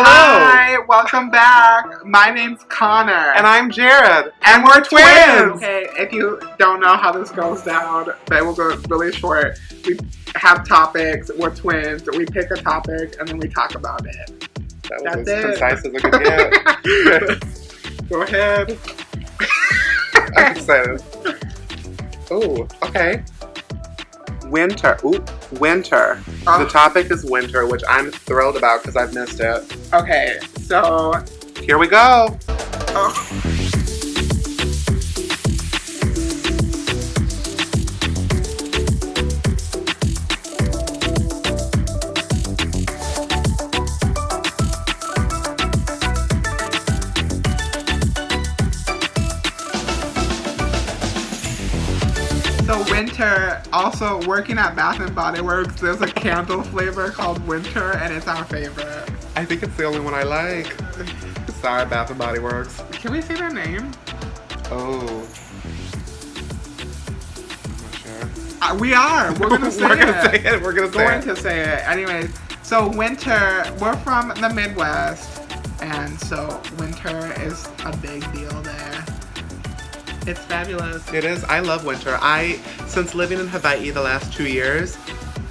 Hello. Hi, welcome back. My name's Connor. And I'm Jared. And we're twins. Okay, if you don't know how this goes down, but we'll go really short. We have topics, we're twins, we pick a topic, and then we talk about it. That was That's as it. concise as it could get. Go ahead. I'm excited. Oh, okay. Winter. Ooh, winter. Oh. The topic is winter, which I'm thrilled about because I've missed it. Okay, so... Here we go. Oh. So winter, also working at Bath & Body Works, there's a candle flavor called Winter, and it's our favorite. I think it's the only one I like. Sorry, Bath & Body Works. Can we say their name? Oh. I'm not sure. We are. We're gonna say We're it. gonna say it. We're gonna say Going it. to say it. Anyways, so winter, we're from the Midwest, and so winter is a big deal there. It's fabulous. It is. I love winter. Since living in Hawaii the last 2 years,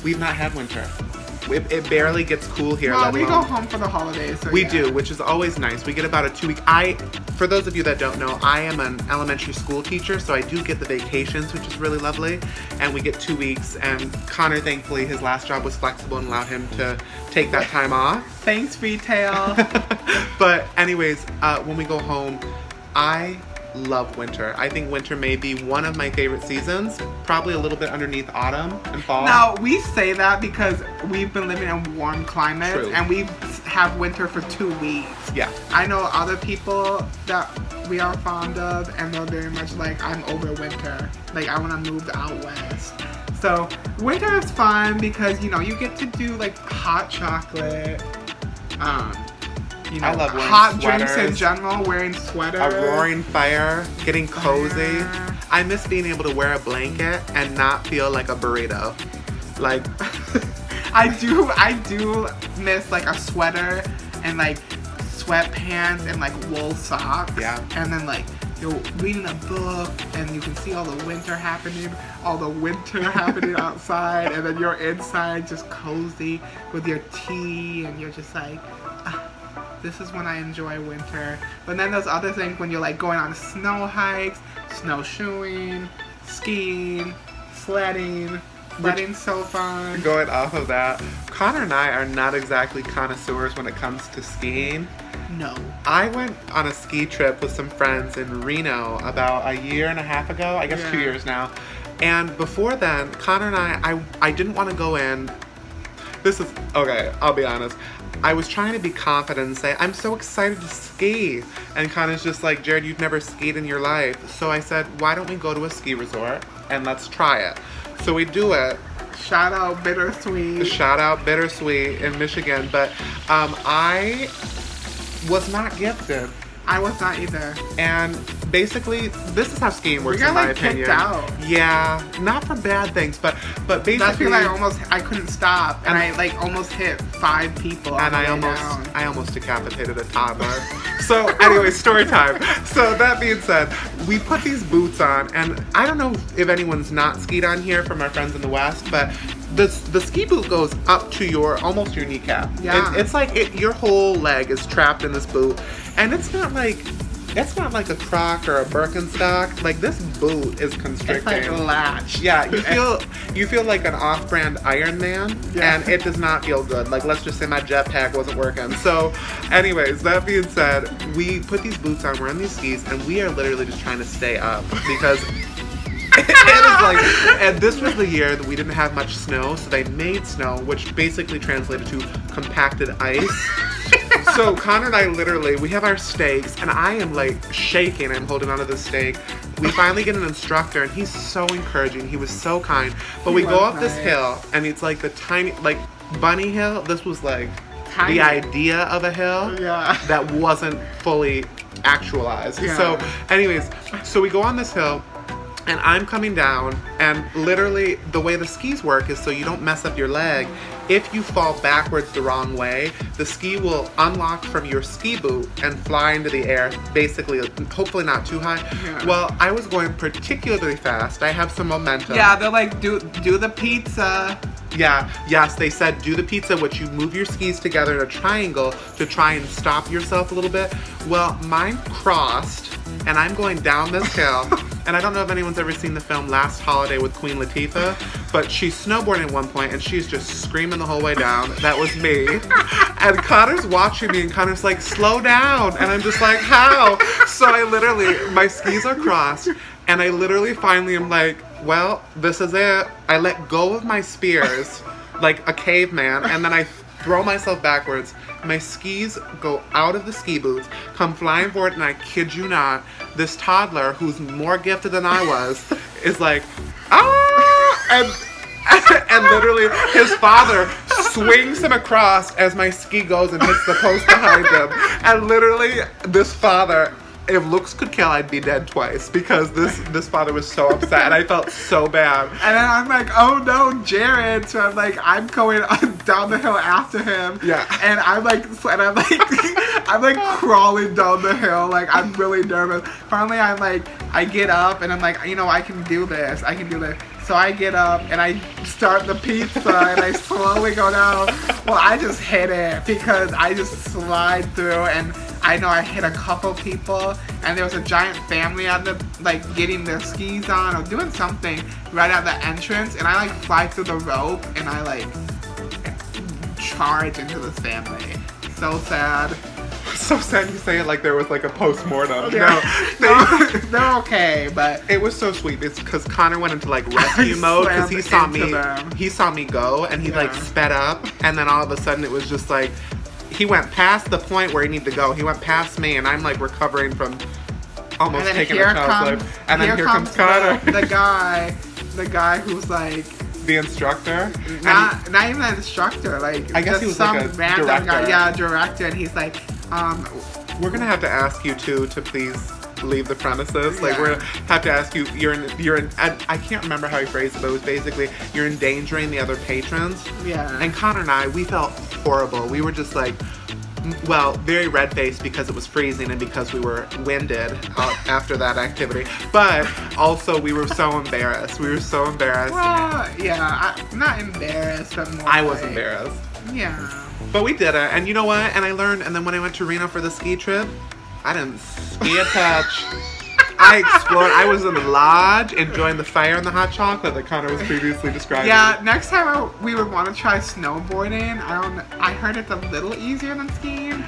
we've not had winter. It barely gets cool here. Well, we go home for the holidays. So we yeah. do, which is always nice. We get about a 2 week. For those of you that don't know, I am an elementary school teacher, so I do get the vacations, which is really lovely. And we get 2 weeks. And Connor, thankfully, his last job was flexible and allowed him to take that time off. Thanks, retail. But anyways, when we go home, I love winter. I think winter may be one of my favorite seasons, probably a little bit underneath autumn and fall. Now, we say that because we've been living in warm climates. True. And we have winter for 2 weeks. Yeah. I know other people that we are fond of, and they're very much like, I'm over winter. Like, I want to move out west. So, winter is fun because, you know, you get to do, like, hot chocolate, you know, I love wearing hot sweaters. drinks in general, wearing sweaters. A roaring fire, getting cozy. Yeah. I miss being able to wear a blanket and not feel like a burrito. Like, I do miss like a sweater and like sweatpants and like wool socks. Yeah. And then like you're reading a book and you can see all the winter happening outside, and then you're inside just cozy with your tea, and you're just like, this is when I enjoy winter. But then there's other things when you're like going on snow hikes, snowshoeing, skiing, sledding. Sledding's so fun. going off of that, Connor and I are not exactly connoisseurs when it comes to skiing. No. I went on a ski trip with some friends in Reno about a year and a half ago, I guess Yeah. 2 years now. And before then, Connor and I didn't want to go in. This is, okay, I'll be honest. I was trying to be confident and say, I'm so excited to ski. And Connor's just like, Jared, you've never skied in your life. So I said, why don't we go to a ski resort and let's try it? So we do it. Shout out Bittersweet. Shout out Bittersweet in Michigan. But I was not gifted. I was not either. And basically, this is how skiing works, We got in my like opinion. kicked out. Yeah, not for bad things, but basically. That's because I couldn't stop, and I like almost hit 5 people. on And the I way down. almost decapitated a toddler. So anyway, story time. So that being said, we put these boots on, and I don't know if anyone's not skied on here from our friends in the West, but the ski boot goes up to almost your kneecap. Yeah. It's like your whole leg is trapped in this boot, and it's not like a Croc or a Birkenstock. Like, this boot is constricting. It's like a latch. Yeah, you feel like an off-brand Iron Man, Yeah. and it does not feel good. Like, let's just say my jetpack wasn't working. So, anyways, that being said, we put these boots on, we're on these skis, and we are literally just trying to stay up because it is like, and this was the year that we didn't have much snow, so they made snow, which basically translated to compacted ice. So Connor and I we have our stakes, and I am like shaking. I'm holding onto the stake. We finally get an instructor, and he's so encouraging. He was so kind. But we go up this hill, and it's like the tiny, like bunny hill. This was like Tiny. the idea of a hill Yeah. that wasn't fully actualized. Yeah. So anyways, so we go on this hill, And I'm coming down, and literally the way the skis work is so you don't mess up your leg. If you fall backwards the wrong way, the ski will unlock from your ski boot and fly into the air, basically, hopefully not too high. Yeah. Well, I was going particularly fast. I have some momentum. Yeah, they're like, do the pizza. Yeah, yes, they said do the pizza, which you move your skis together in a triangle to try and stop yourself a little bit. Well, mine crossed, and I'm going down this hill. And I don't know if anyone's ever seen the film Last Holiday with Queen Latifah, but she's snowboarding at one point and she's just screaming the whole way down. That was me. And Connor's watching me and Connor's like, slow down. And I'm just like, how? So I literally, my skis are crossed and I literally finally am like, well, this is it. I let go of my spears like a caveman and then I throw myself backwards. My skis go out of the ski boots, come flying forward, and I kid you not, this toddler who's more gifted than I was is like, ah! And literally his father swings him across as my ski goes and hits the post behind him. And literally this father, if looks could kill, I'd be dead twice because this father was so upset and I felt so bad. And then I'm like, oh no, Jared. So I'm going down the hill after him. Yeah. And I'm like crawling down the hill. Like, I'm really nervous. Finally, I get up and I'm like, I can do this. So I get up and I start the pizza and I slowly go down. Well, I just hit it because I just slide through and I know I hit a couple people and there was a giant family at the, getting their skis on or doing something right at the entrance and I fly through the rope and I charge into this family. So sad. So sad you say it like there was a post-mortem. Yeah. No, they're okay, but it was so sweet. It's because Connor went into rescue mode because he saw me go and he sped up and then all of a sudden it was just he went past the point where he needed to go. He went past me and I'm recovering from almost taking a child's life. And then here comes Connor. The guy who's the instructor? Not even an instructor. I guess he was some a random director. Guy. Yeah, director. And he's we're gonna have to ask you to please leave the premises. Yeah. We're gonna have to ask you. You're in. I can't remember how he phrased it, but it was basically you're endangering the other patrons. Yeah. And Connor and I, we felt horrible. We were just very red-faced because it was freezing and because we were winded after that activity. But also we were so embarrassed. Well, yeah, I'm not embarrassed, but more I was embarrassed. Yeah. But we did it, and you know what? And I learned, and then when I went to Reno for the ski trip, I didn't ski a touch. I explored. I was in the lodge enjoying the fire and the hot chocolate that Connor was previously describing. Yeah, next time we would want to try snowboarding. I heard it's a little easier than skiing.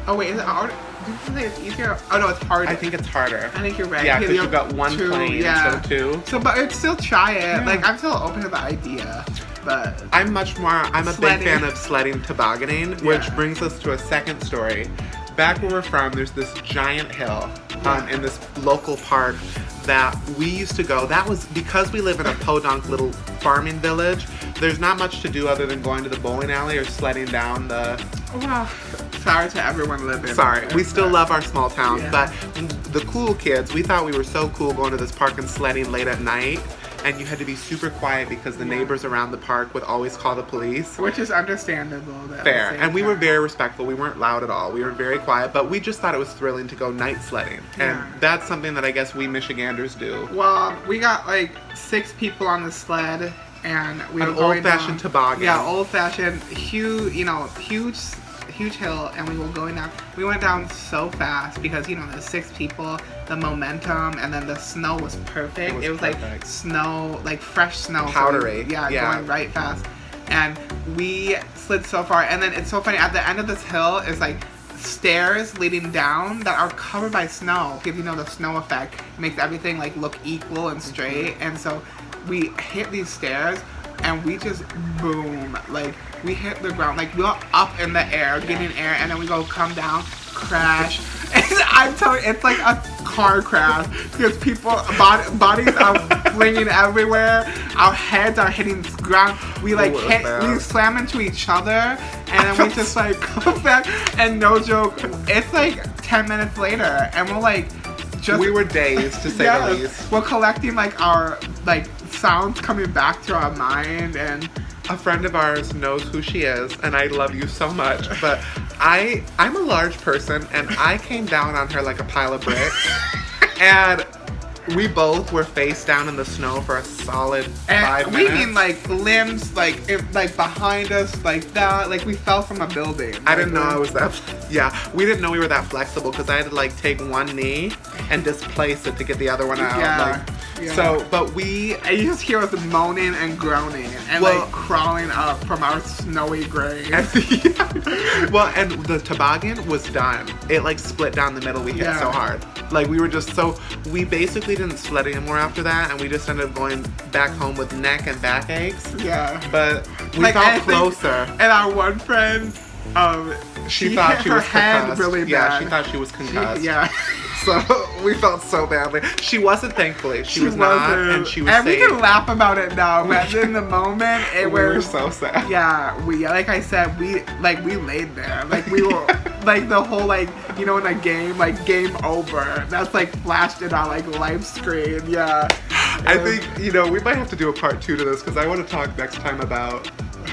Oh wait, is it hard? Did you say it's easier? Oh no, it's harder. I think it's harder. I think you're right. Yeah, because you've got one plane instead of two. So, but I'd still try it. Yeah. I'm still open to the idea. But I'm a big fan of sledding tobogganing, which Yeah. brings us to a second story. Back where we're from, there's this giant hill in this local park that we used to go. That was because we live in a podunk little farming village. There's not much to do other than going to the bowling alley or sledding down the... Well, sorry to everyone living. Sorry, we still love our small town, Yeah. but the cool kids, we thought we were so cool going to this park and sledding late at night. And you had to be super quiet because the neighbors around the park would always call the police. Which is understandable. Fair. And we were very respectful. We weren't loud at all. We were very quiet, but we just thought it was thrilling to go night sledding. Yeah. And that's something that I guess we Michiganders do. Well, we got 6 people on the sled, and we were going old-fashioned down, toboggan. Yeah, old-fashioned, huge hill, and we were going down. We went down so fast because there's 6 people, the momentum, and then the snow was perfect. It was perfect. Snow, fresh snow, Powdery. So going right fast, and we slid so far. And then it's so funny. At the end of this hill is stairs leading down that are covered by snow because the snow effect makes everything look equal and straight. And so we hit these stairs and we just boom, we hit the ground, we go up in the air, getting air, and then we go come down, crash. And I'm telling you, it's like a car crash because bodies are flinging everywhere. Our heads are hitting the ground. We we slam into each other, and then we just come back. And no joke, it's 10 minutes later, and we're we were dazed, to say the least. We're collecting like our like sounds coming back to our mind, and a friend of ours knows who she is, and I love you so much, but I'm a large person, and I came down on her like a pile of bricks, and we both were face down in the snow for a solid 5 minutes. We mean like limbs, like behind us, like that. Like we fell from a building. I didn't know I was that. Yeah, we didn't know we were that flexible because I had to like take one knee and displace it to get the other one out. Yeah. Like, so, but and you just hear us moaning and groaning and like crawling up from our snowy grave. Well, and the toboggan was done. It like split down the middle. We hit so hard. Like we were we basically didn't sled anymore after that, and we just ended up going back home with neck and back aches. Yeah. But we felt closer. And our one friend, she thought she was concussed. Really bad. Yeah, she thought she was concussed. Yeah. So we felt so badly. She wasn't, thankfully. She was not, and she was and safe. we can laugh about it now, but in the moment, we were so sad. Yeah, like I said, we laid there, like we were, like the whole like in a game, like game over. That's like flashed in our like live screen. Yeah. I think we might have to do a part 2 to this because I want to talk next time about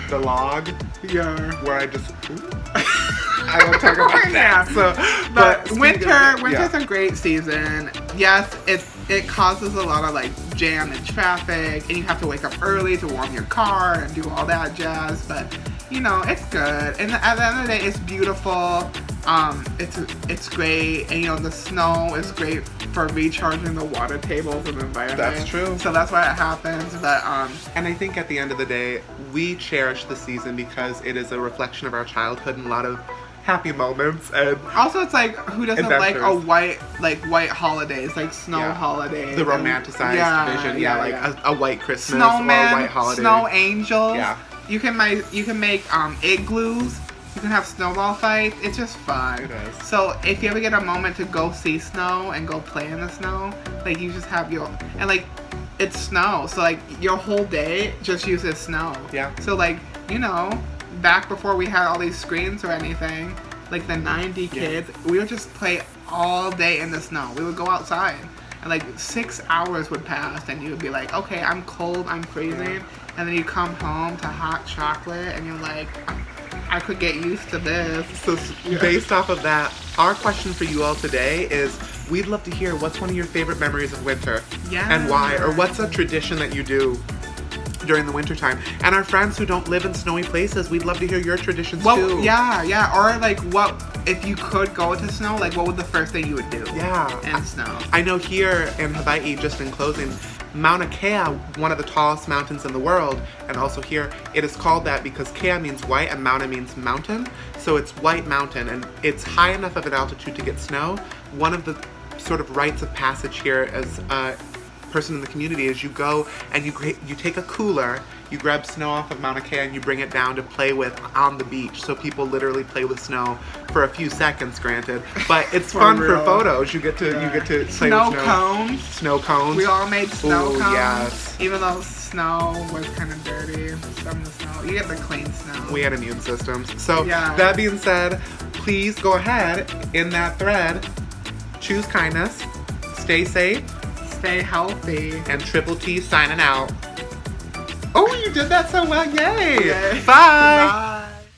the log. Yeah. Where I just. I won't talk about that. So, but winter's a great season. Yes, it causes a lot of like jam and traffic, and you have to wake up early to warm your car and do all that jazz. But it's good. And at the end of the day, it's beautiful. It's great, and the snow is great for recharging the water tables in the environment. That's true. So that's why it happens. But and I think at the end of the day, we cherish the season because it is a reflection of our childhood and a lot of happy moments, and also it's like who doesn't like a white holidays, like snow holidays, the romanticized vision, a white Christmas snowman, or a white holiday, snow angels. Yeah, you can make igloos. You can have snowball fights. It's just fun. It is. So if you ever get a moment to go see snow and go play in the snow, like you just have and like it's snow, so like your whole day just uses snow. Yeah. So like back before we had all these screens or anything, like the 90 kids, we would just play all day in the snow. We would go outside, and like 6 hours would pass, and you would be like, okay, I'm cold, I'm freezing, and then you come home to hot chocolate, and you're like, I could get used to this. So based off of that, our question for you all today is, we'd love to hear what's one of your favorite memories of winter, and why, or what's a tradition that you do during the wintertime. And our friends who don't live in snowy places, we'd love to hear your traditions too. Yeah. Or like, what if you could go to snow, like what would the first thing you would do? Yeah. In snow. I know here in Hawaii, just in closing, Mauna Kea, one of the tallest mountains in the world, and also here, it is called that because Kea means white and Mauna means mountain. So it's White Mountain, and it's high enough of an altitude to get snow. One of the sort of rites of passage here as person in the community is you go and you take a cooler, you grab snow off of Mauna Kea and you bring it down to play with on the beach. So people literally play with snow for a few seconds, granted, but it's fun for photos. You get to play with snow. Snow cones. We all made snow cones. Yes. Even though snow was kind of dirty. Some of the snow. You get the clean snow. We had immune systems. So that being said, please go ahead in that thread. Choose kindness. Stay safe. Stay healthy. And Triple T signing out. Oh, you did that so well. Yay. Yay. Bye.